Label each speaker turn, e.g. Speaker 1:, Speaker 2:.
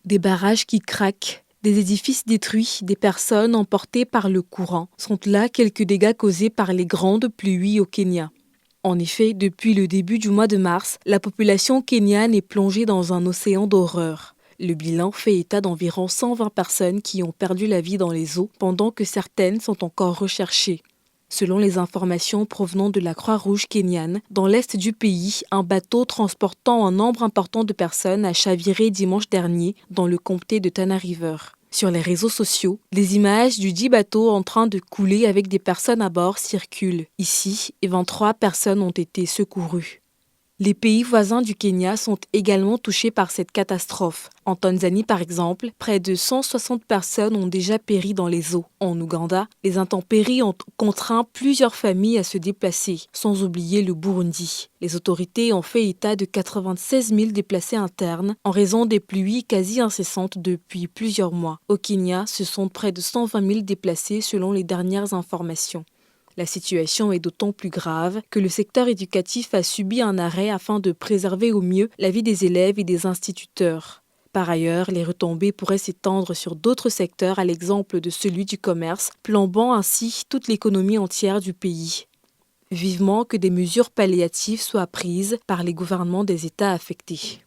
Speaker 1: Des barrages qui craquent, des édifices détruits, des personnes emportées par le courant sont là quelques dégâts causés par les grandes pluies au Kenya. En effet, depuis le début du mois de mars, la population kenyane est plongée dans un océan d'horreur. Le bilan fait état d'environ 120 personnes qui ont perdu la vie dans les eaux, pendant que certaines sont encore recherchées. Selon les informations provenant de la Croix-Rouge kenyane, dans l'est du pays, un bateau transportant un nombre important de personnes a chaviré dimanche dernier dans le comté de Tana River. Sur les réseaux sociaux, des images du dit bateau en train de couler avec des personnes à bord circulent. Ici, 23 personnes ont été secourues. Les pays voisins du Kenya sont également touchés par cette catastrophe. En Tanzanie, par exemple, près de 160 personnes ont déjà péri dans les eaux. En Ouganda, les intempéries ont contraint plusieurs familles à se déplacer, sans oublier le Burundi. Les autorités ont fait état de 96 000 déplacés internes en raison des pluies quasi incessantes depuis plusieurs mois. Au Kenya, ce sont près de 120 000 déplacés selon les dernières informations. La situation est d'autant plus grave que le secteur éducatif a subi un arrêt afin de préserver au mieux la vie des élèves et des instituteurs. Par ailleurs, les retombées pourraient s'étendre sur d'autres secteurs à l'exemple de celui du commerce, plombant ainsi toute l'économie entière du pays. Vivement que des mesures palliatives soient prises par les gouvernements des États affectés.